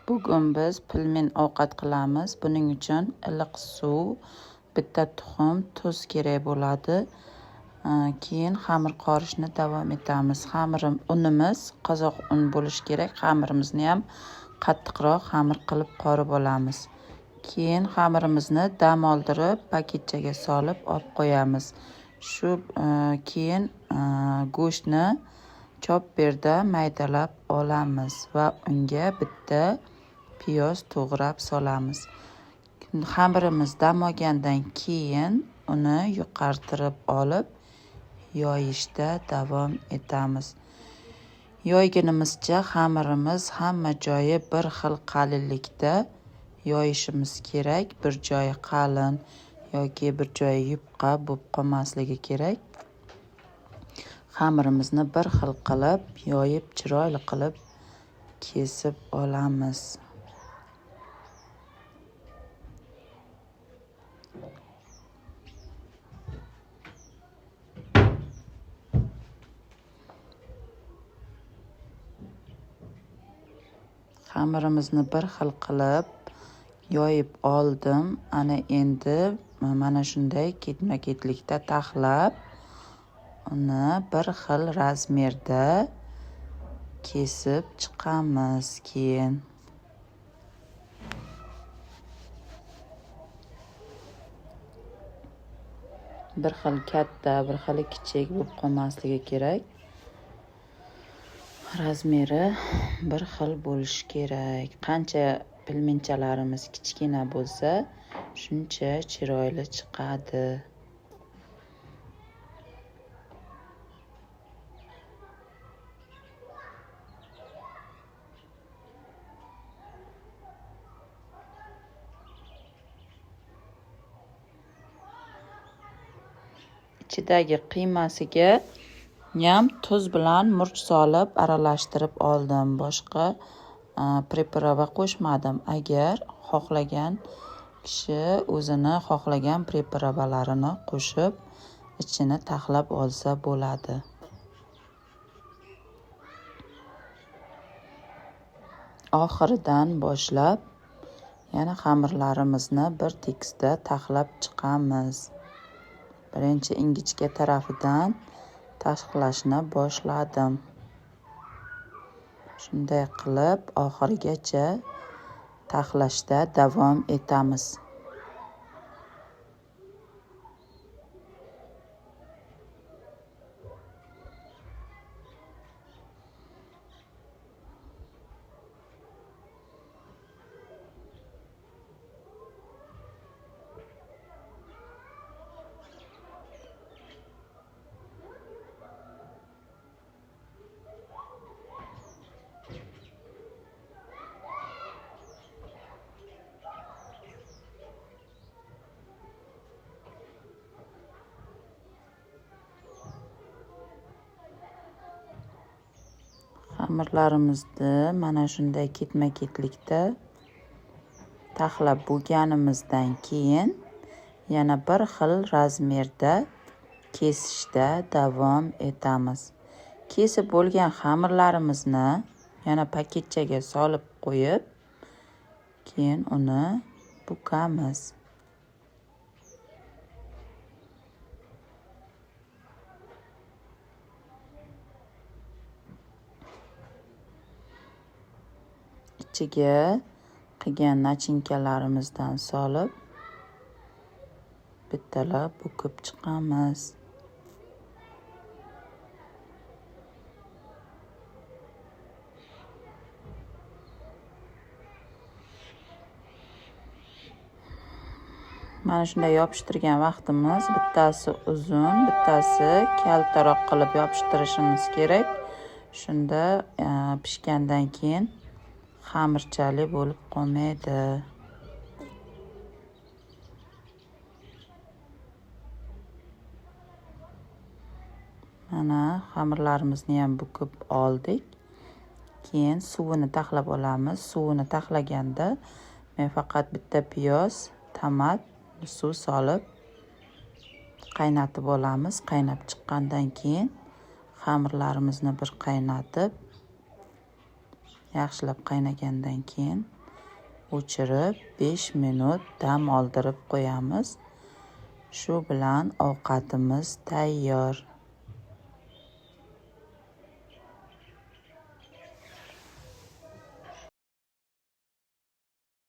Bugun biz pilmin ovqat qilamiz. Buning uchun iliq suv, bitta tuxum, tuz kerak bo'ladi. Keyin xamir qorishni davom etamiz. Unimiz qozoq un bo'lishi kerak. Xamirimizni ham qattiqroq xamir qilib qorib olamiz. Keyin xamirimizni dam oldirib, paketchaga solib olib qo'yamiz. Keyin go'shtni chopperda maydalab olamiz va unga bitta piyoz to'g'rab solamiz. Xamirimiz dam olgandan keyin uni yuqartirib olib yoyishda davom etamiz. Yoygunimizcha xamirimiz hamma joyi bir xil qalinlikda yoyishimiz kerak. Bir joyi qalin yoki bir joyi yupqa bo'lib qolmasligi kerak. Xamirimizni bir xil qilib yoyib, chiroyli qilib kesib olamiz. Xamirimizni bir xil qilib yoyib oldim. Ana endi mana shunday ketma-ketlikda taxlab, uni bir xil razmerda kesib chiqamiz. Keyin bir xil katta, bir xil kichik bo'lib qolmasligi kerak. Razmeri bir xil bo'lishi kerak. Qancha pilminchalarimiz kichkina bo'lsa, shuncha chiroyli chiqadi. Ichidagi qiymasiga ham tuz bilan murch solib aralashtirib oldim. Boshqa priprava qo'shmadim. Agar xohlagan kishi o'zini xohlagan pripravalarini qo'shib ichini taxlab olsa bo'ladi. Oxiridan boshlab yana xamirlarimizni bir tekisda taxlab chiqamiz. Birinchi ingichka tarafidan taxlashni boshladim. Shunday qilib oxirigacha taxlashda davom etamiz. Xamirlarimizni mana shunday ketma-ketlikda taxlab bo'lganimizdan keyin yana bir xil razmerda kesishda davom etamiz. Kesib bo'lgan xamirlarimizni yana paketchaga solib qo'yib, keyin uni buqamiz. Ichiga qilgan nachinkalarimizdan solib bittalab buqib chiqamiz. Mana shunday yopishtirgan vaqtimiz bittasi uzun, bittasi kaltaroq qilib yopishtirishimiz kerak. Shunda pishgandan keyin xamirchali bo'lib qolmaydi. Mana xamirlarimizni ham buqib oldik. Keyin suvini taxlab olamiz. Suvini taxlaganda men faqat bitta piyoz, tomat, suv solib qaynatib olamiz. Qaynab chiqqandan keyin xamirlarimizni bir qaynatib, yaxshilab qaynagandan keyin o'chirib 5 minut dam oldirib qo'yamiz. Shu bilan ovqatimiz tayyor.